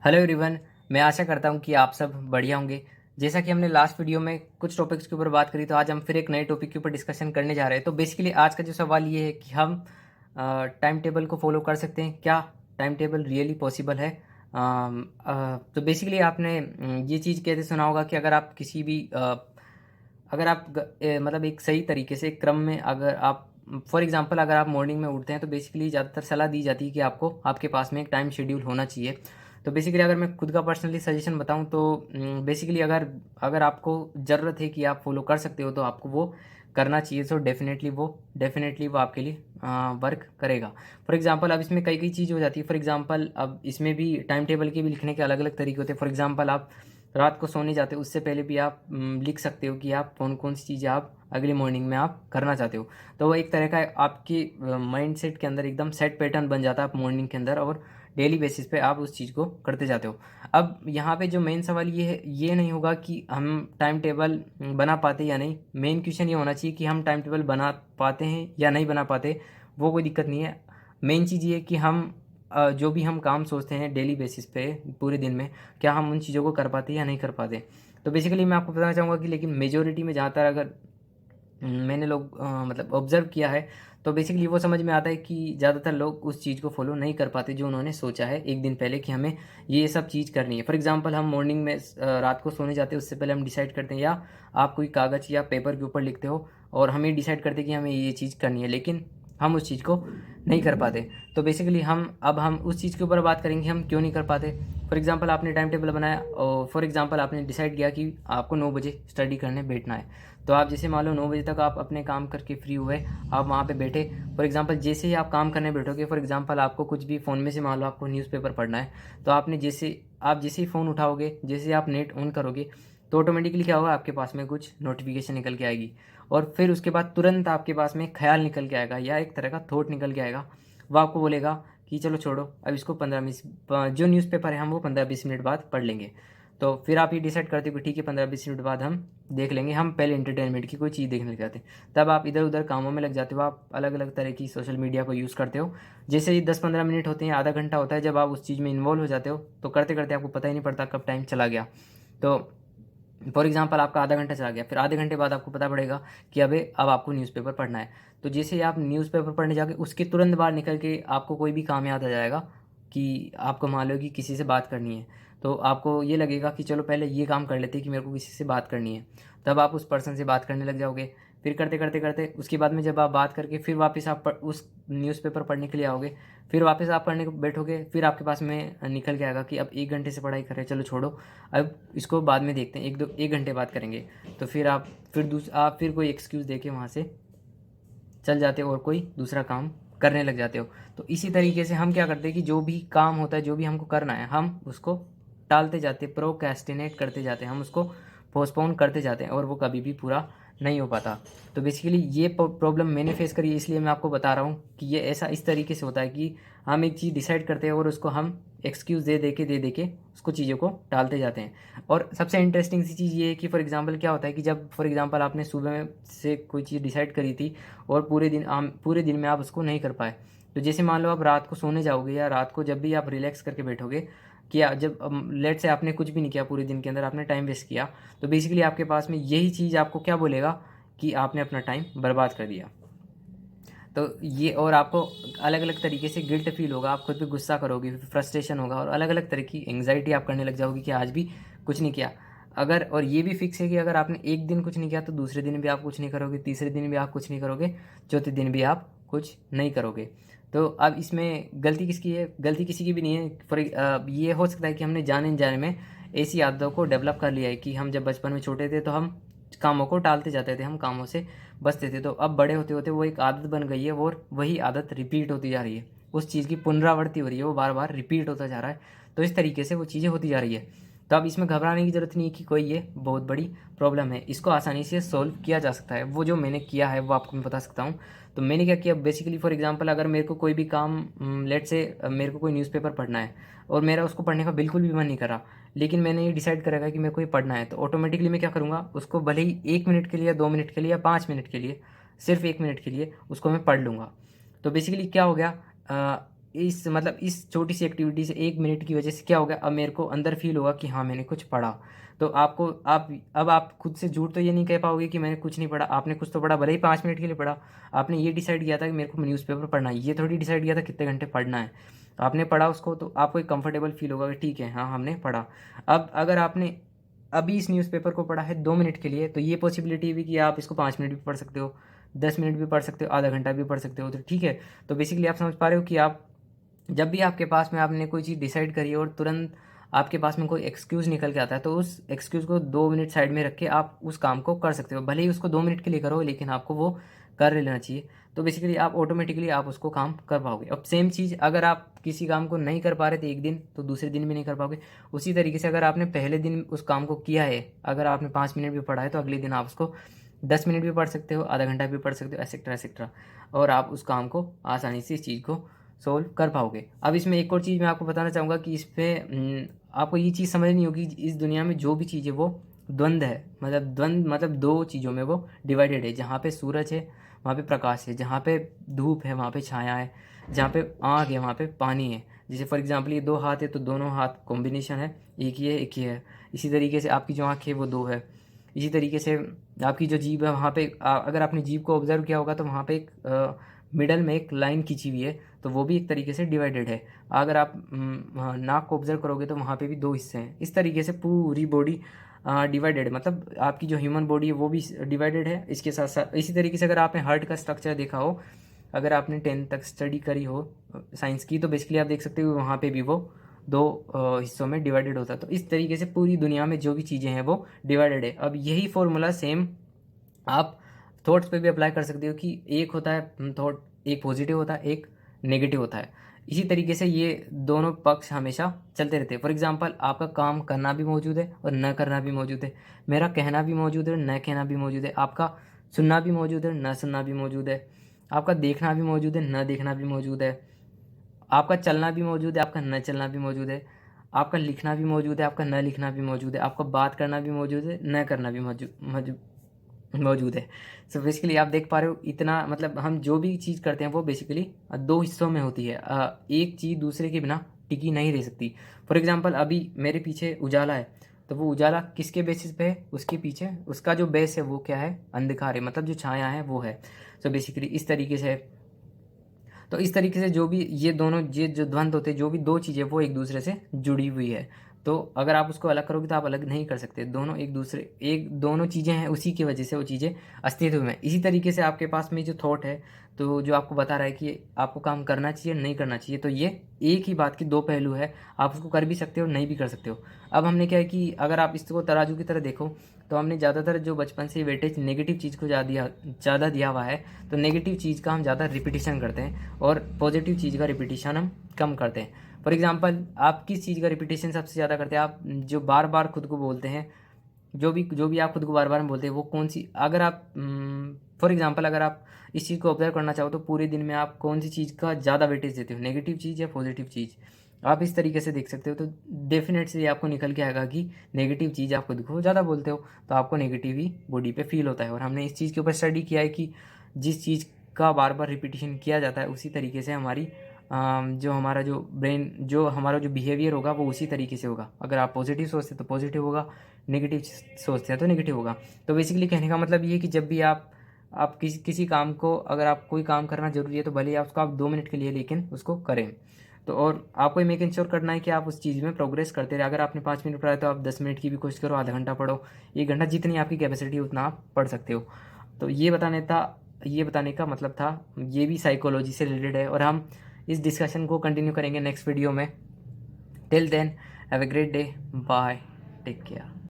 Hello everyone. मैं आशा करता हूँ कि आप सब बढ़िया होंगे। जैसा कि हमने लास्ट वीडियो में कुछ टॉपिक्स के ऊपर बात करी, तो आज हम फिर एक नए टॉपिक के ऊपर डिस्कशन करने जा रहे हैं। तो बेसिकली आज का जो सवाल ये है कि हम टाइम टेबल को फॉलो कर सकते हैं क्या? टाइम टेबल रियली पॉसिबल है? तो बेसिकली आपने ये चीज़ कहते सुना होगा कि अगर आप किसी भी अगर आप मतलब एक सही तरीके से एक क्रम में, अगर आप फॉर एग्जांपल अगर आप मॉर्निंग में उठते हैं, तो बेसिकली ज़्यादातर सलाह दी जाती है कि आपको आपके पास में एक टाइम शेड्यूल होना चाहिए। तो बेसिकली अगर मैं खुद का पर्सनली सजेशन बताऊं, तो बेसिकली अगर अगर आपको ज़रूरत है कि आप फॉलो कर सकते हो, तो आपको वो करना चाहिए। तो डेफिनेटली वो आपके लिए वर्क करेगा। फॉर एग्जांपल अब इसमें कई कई चीज़ हो जाती है। फॉर एग्जांपल अब इसमें भी टाइम टेबल के भी लिखने के अलग अलग तरीके होते हैं। फॉर एग्जांपल आप रात को सोने जाते हो उससे पहले भी आप लिख सकते हो कि आप कौन कौन सी चीज़ें आप अगली मॉर्निंग में आप करना चाहते हो। तो वो एक तरह का आपकी माइंड सेट के अंदर एकदम सेट पैटर्न बन जाता है आप मॉर्निंग के अंदर, और डेली बेसिस पे आप उस चीज़ को करते जाते हो। अब यहाँ पे जो मेन सवाल ये है, ये नहीं होगा कि हम टाइम टेबल बना पाते या नहीं। मेन क्वेश्चन ये होना चाहिए कि हम टाइम टेबल बना पाते हैं या नहीं बना पाते। वो कोई दिक्कत नहीं है। मेन चीज़ ये है कि हम जो भी हम काम सोचते हैं डेली बेसिस पे पूरे दिन में, क्या हम उन चीज़ों को कर पाते या नहीं कर पाते। तो बेसिकली मैं आपको बताना चाहूँगा कि लेकिन मेजोरिटी में ज़्यादातर अगर मैंने लोग मतलब ऑब्ज़र्व किया है, तो बेसिकली वो समझ में आता है कि ज़्यादातर लोग उस चीज़ को फ़ॉलो नहीं कर पाते जो उन्होंने सोचा है एक दिन पहले कि हमें ये सब चीज़ करनी है। फॉर एग्ज़ाम्पल हम मॉर्निंग में रात को सोने जाते हैं उससे पहले हम डिसाइड करते हैं, या आप कोई कागज़ या पेपर के ऊपर लिखते हो और हमें डिसाइड करते हैं कि हमें ये चीज़ करनी है, लेकिन हम उस चीज़ को नहीं कर पाते। तो बेसिकली हम उस चीज़ के ऊपर बात करेंगे हम क्यों नहीं कर पाते। फॉर एग्ज़ाम्पल आपने टाइम टेबल बनाया और फॉर एग्ज़ाम्पल आपने डिसाइड किया कि आपको 9 बजे स्टडी करने बैठना है। तो आप जैसे मान लो 9 बजे तक आप अपने काम करके फ्री हुए, आप वहाँ पे बैठे। फॉर एग्ज़ाम्पल जैसे ही आप काम करने बैठोगे, फॉर एग्ज़ाम्पल आपको कुछ भी फ़ोन में से मान लो आपको न्यूज़पेपर पढ़ना है, तो आप जैसे ही फ़ोन उठाओगे, जैसे ही आप नेट ऑन करोगे, तो ऑटोमेटिकली क्या होगा, आपके पास में कुछ नोटिफिकेशन निकल के आएगी। और फिर उसके बाद तुरंत आपके पास में एक ख्याल निकल के आएगा या एक तरह का थॉट निकल के आएगा। वो आपको बोलेगा कि चलो छोड़ो, अब इसको 15-20 जो न्यूज़पेपर है हम वो 15-20 मिनट बाद पढ़ लेंगे। तो फिर आप ये डिसाइड करते हो कि ठीक है 15-20 मिनट बाद हम देख लेंगे, हम पहले एंटरटेनमेंट की कोई चीज़ देखने लग जाते हैं। तब आप इधर उधर कामों में लग जाते हो, आप अलग अलग तरह की सोशल मीडिया को यूज़ करते हो। जैसे ही 10-15 मिनट होते हैं, आधा घंटा होता है, जब आप उस चीज़ में इन्वॉल्व हो जाते हो, तो करते करते आपको पता ही नहीं पड़ता कब टाइम चला गया। तो फॉर एग्जाम्पल आपका आधा घंटा चला गया, फिर आधे घंटे बाद आपको पता पड़ेगा कि अबे अब आपको न्यूज़पेपर पढ़ना है। तो जैसे ही आप न्यूज़पेपर पढ़ने जाके उसके तुरंत बाहर निकल के आपको कोई भी काम याद आ जाएगा कि आपको मान लो कि किसी से बात करनी है, तो आपको ये लगेगा कि चलो पहले ये काम कर लेते हैं कि मेरे को किसी से बात करनी है। तब आप उस पर्सन से बात करने लग जाओगे। फिर करते करते करते उसके बाद में जब आप बात करके फिर वापस उस न्यूज़पेपर पढ़ने के लिए आओगे, फिर वापस आप पढ़ने को बैठोगे, फिर आपके पास में निकल के आएगा कि अब 1 घंटे से पढ़ाई कर रहे हैं, चलो छोड़ो, अब इसको बाद में देखते हैं, 1 घंटे बाद करेंगे। तो फिर आप फिर कोई एक्सक्यूज़ दे के वहाँ से चल जाते हो और कोई दूसरा काम करने लग जाते हो। तो इसी तरीके से हम क्या करते हैं कि जो भी काम होता है, जो भी हमको करना है, हम उसको टालते जाते हैं, प्रोक्रेस्टिनेट करते जाते हैं, हम उसको पोस्टपोन करते जाते हैं और वो कभी भी पूरा नहीं हो पाता। तो बेसिकली ये प्रॉब्लम मैंने फेस करी है, इसलिए मैं आपको बता रहा हूँ कि ये ऐसा इस तरीके से होता है कि हम एक चीज़ डिसाइड करते हैं और उसको हम एक्सक्यूज़ दे दे के उसको चीज़ों को टालते जाते हैं। और सबसे इंटरेस्टिंग सी चीज़ ये है कि फॉर एग्जांपल क्या होता है कि जब फॉर एग्जांपल आपने सुबह में से कोई चीज़ डिसाइड करी थी और पूरे दिन में आप उसको नहीं कर पाए। तो जैसे मान लो आप रात को सोने जाओगे या रात को जब भी आप रिलैक्स करके बैठोगे, कि जब लेट से आपने कुछ भी नहीं किया पूरे दिन के अंदर, आपने टाइम वेस्ट किया, तो बेसिकली आपके पास में यही चीज़ आपको क्या बोलेगा कि आपने अपना टाइम बर्बाद कर दिया। तो ये, और आपको अलग अलग तरीके से गिल्ट फील होगा, आप खुद पे गुस्सा करोगे, फ्रस्ट्रेशन होगा और अलग अलग तरह की एंग्जाइटी आप करने लग जाओगे कि आज भी कुछ नहीं किया। अगर और ये भी फिक्स है कि अगर आपने एक दिन कुछ नहीं किया तो दूसरे दिन भी आप कुछ नहीं करोगे, तीसरे दिन भी आप कुछ नहीं करोगे, चौथे दिन भी आप कुछ नहीं करोगे। तो अब इसमें गलती किसकी है? गलती किसी की भी नहीं है। ये हो सकता है कि हमने जाने अनजाने में ऐसी आदतों को डेवलप कर लिया है कि हम जब बचपन में छोटे थे तो हम कामों को टालते जाते थे, हम कामों से बचते थे। तो अब बड़े होते होते वो एक आदत बन गई है और वही आदत रिपीट होती जा रही है, उस चीज़ की पुनरावृत्ति हो रही है, वो बार बार रिपीट होता जा रहा है। तो इस तरीके से वो चीज़ें होती जा रही है। तो अब इसमें घबराने की ज़रूरत नहीं है कि कोई ये बहुत बड़ी प्रॉब्लम है, इसको आसानी से सॉल्व किया जा सकता है। वो जो मैंने किया है वो आपको मैं बता सकता हूँ। तो मैंने क्या किया, बेसिकली फॉर एग्जांपल अगर मेरे को कोई भी काम, लेट से मेरे को कोई न्यूज़पेपर पढ़ना है और मेरा उसको पढ़ने का बिल्कुल भी मन नहीं कर रहा, लेकिन मैंने ये डिसाइड करा कि मेरे को ये पढ़ना है, तो ऑटोमेटिकली मैं क्या करूँगा, उसको भले ही 1 मिनट के लिए या 2 मिनट के लिए या 5 मिनट के लिए, सिर्फ 1 मिनट के लिए उसको मैं पढ़ लूँगा। तो बेसिकली क्या हो गया, इस मतलब इस छोटी सी एक्टिविटी से 1 मिनट की वजह से क्या होगा, अब मेरे को अंदर फील होगा कि हाँ मैंने कुछ पढ़ा। तो आपको आप खुद से झूठ तो ये नहीं कह पाओगे कि मैंने कुछ नहीं पढ़ा। आपने कुछ तो पढ़ा, भले ही 5 मिनट के लिए पढ़ा। आपने ये डिसाइड किया था कि मेरे को न्यूज़पेपर पढ़ना है, ये थोड़ी डिसाइड किया था कितने घंटे पढ़ना है। आपने पढ़ा उसको, तो आपको एक कंफर्टेबल फील होगा कि ठीक है हाँ हमने पढ़ा। अब अगर आपने अभी इस न्यूज़पेपर को पढ़ा है 2 मिनट के लिए, तो ये पॉसिबिलिटी भी कि आप इसको 5 मिनट भी पढ़ सकते हो, 10 मिनट भी पढ़ सकते हो, आधा घंटा भी पढ़ सकते हो। तो ठीक है, तो बेसिकली आप समझ पा रहे हो कि आप जब भी आपके पास में आपने कोई चीज़ डिसाइड करी है और तुरंत आपके पास में कोई एक्सक्यूज़ निकल के आता है, तो उस एक्सक्यूज़ को 2 मिनट साइड में रख के आप उस काम को कर सकते हो। भले ही उसको 2 मिनट के लिए करो, लेकिन आपको वो कर लेना चाहिए। तो बेसिकली आप ऑटोमेटिकली आप उसको काम कर पाओगे। अब सेम चीज़ अगर आप किसी काम को नहीं कर पा रहे थे एक दिन, तो दूसरे दिन भी नहीं कर पाओगे। उसी तरीके से अगर आपने पहले दिन उस काम को किया है, अगर आपने 5 मिनट भी पढ़ा है, तो अगले दिन आप उसको 10 मिनट भी पढ़ सकते हो, आधा घंटा भी पढ़ सकते हो, एसेट्रा एसेट्रा, और आप उस काम को आसानी से इस चीज़ को सोल्व कर पाओगे। अब इसमें एक और चीज़ मैं आपको बताना चाहूँगा कि इस पे आपको ये चीज़ समझनी होगी, इस दुनिया में जो भी चीज़ है वो द्वंद्व है। मतलब द्वंद्व मतलब 2 चीज़ों में वो डिवाइडेड है। जहाँ पे सूरज है वहाँ पे प्रकाश है, जहाँ पे धूप है वहाँ पे छाया है, जहाँ पे आग है वहाँ पे पानी है। जैसे फॉर एग्जांपल ये 2 हाथ है, तो दोनों हाथ कॉम्बिनेशन है, एक ही है एक ही है। इसी तरीके से आपकी जो आँख है वो 2 है। इसी तरीके से आपकी जो जीभ है वहाँ पे अगर आपने जीभ को ऑब्जर्व किया होगा, तो वहाँ पे एक मिडल में एक लाइन खींची हुई है, तो वो भी एक तरीके से डिवाइडेड है। अगर आप नाक को ऑब्जर्व करोगे, तो वहाँ पे भी 2 हिस्से हैं। इस तरीके से पूरी बॉडी डिवाइडेड है, मतलब आपकी जो ह्यूमन बॉडी है वो भी डिवाइडेड है। इसके साथ साथ इसी तरीके से अगर आपने हार्ट का स्ट्रक्चर देखा हो, अगर आपने 10th तक स्टडी करी हो साइंस की, तो बेसिकली आप देख सकते हो वहाँ पे भी वो 2 हिस्सों में डिवाइडेड होता है। तो इस तरीके से पूरी दुनिया में जो भी चीज़ें हैं वो डिवाइडेड है। अब यही फॉर्मूला सेम आप थॉट्स पे भी अप्लाई कर सकते हो कि एक होता है थॉट, एक पॉजिटिव होता है, एक नेगेटिव होता है। इसी तरीके से ये दोनों पक्ष हमेशा चलते रहते हैं। फॉर एग्जांपल आपका काम करना भी मौजूद है और न करना भी मौजूद है, मेरा कहना भी मौजूद है और न कहना भी मौजूद है, आपका सुनना भी मौजूद है, न सुनना भी मौजूद है, आपका देखना भी मौजूद है, न देखना भी मौजूद है, आपका चलना भी मौजूद है, आपका न चलना भी मौजूद है, आपका लिखना भी मौजूद है, आपका न लिखना भी मौजूद है, आपका बात करना भी मौजूद है, न करना भी मौजूद है। सो बेसिकली आप देख पा रहे हो, इतना मतलब हम जो भी चीज़ करते हैं वो बेसिकली 2 हिस्सों में होती है। एक चीज़ दूसरे के बिना टिकी नहीं रह सकती। फॉर एग्जांपल अभी मेरे पीछे उजाला है, तो वो उजाला किसके बेसिस पे है, उसके पीछे उसका जो बेस है वो क्या है, अंधकार है, मतलब जो छाया है वो है। सो बेसिकली इस तरीके से, तो इस तरीके से जो भी ये दोनों ये जो द्वंद्व होते हैं, जो भी 2 चीज़ें वो एक दूसरे से जुड़ी हुई है। तो अगर आप उसको अलग करोगे तो आप अलग नहीं कर सकते। दोनों एक दूसरे एक दोनों चीज़ें हैं, उसी की वजह से वो चीज़ें अस्तित्व में। इसी तरीके से आपके पास में जो थॉट है, तो जो आपको बता रहा है कि आपको काम करना चाहिए नहीं करना चाहिए, तो ये एक ही बात के 2 पहलू है। आप उसको कर भी सकते हो, नहीं भी कर सकते हो। अब हमने क्या है कि अगर आप इसको तराजू की तरह देखो, तो हमने ज़्यादातर जो बचपन से वेटेज नेगेटिव चीज़ को ज़्यादा दिया हुआ है, तो नेगेटिव चीज़ का हम ज़्यादा रिपीटिशन करते हैं और पॉजिटिव चीज़ का रिपीटिशन हम कम करते हैं। फॉर एग्जांपल आप किस चीज़ का रिपीटिशन सबसे ज़्यादा करते हैं, आप जो बार बार खुद को बोलते हैं, जो भी आप खुद को बार बार बोलते हैं, वो कौन सी, अगर आप फॉर एग्जांपल अगर आप इस चीज़ को ऑब्जर्व करना चाहो, तो पूरे दिन में आप कौन सी चीज़ का ज़्यादा वेटेज देते हो, नेगेटिव चीज़ या पॉजिटिव चीज़। आप इस तरीके से देख सकते हो, तो डेफिनेटली आपको निकल के आएगा कि नेगेटिव चीज़ आप खुद को ज़्यादा बोलते हो, तो आपको नेगेटिव ही बॉडी पे फील होता है। और हमने इस चीज़ के ऊपर स्टडी किया है कि जिस चीज़ का बार बार रिपीटिशन किया जाता है, उसी तरीके से हमारी जो हमारा जो ब्रेन, जो हमारा जो बिहेवियर होगा वो उसी तरीके से होगा। अगर आप पॉजिटिव सोचते हैं तो पॉजिटिव होगा, नेगेटिव सोचते हैं तो नेगेटिव होगा। तो बेसिकली कहने का मतलब ये है कि जब भी आप किसी काम को, अगर आप कोई काम करना ज़रूरी है, तो भले ही आप उसको आप 2 मिनट के लिए लेकिन उसको करें। तो और आपको ये मेक इंश्योर करना है कि आप उस चीज़ में प्रोग्रेस करते रहे। अगर आपने 5 मिनट पढ़ा है, तो आप 10 मिनट की भी कोशिश करो, आधा घंटा पढ़ो, 1 घंटा, जितनी आपकी कैपेसिटी है उतना आप पढ़ सकते हो। तो ये बताने का मतलब था, ये भी साइकोलॉजी से रिलेटेड है, और हम इस डिस्कशन को कंटिन्यू करेंगे नेक्स्ट वीडियो में। Till then have a great day, bye, take care.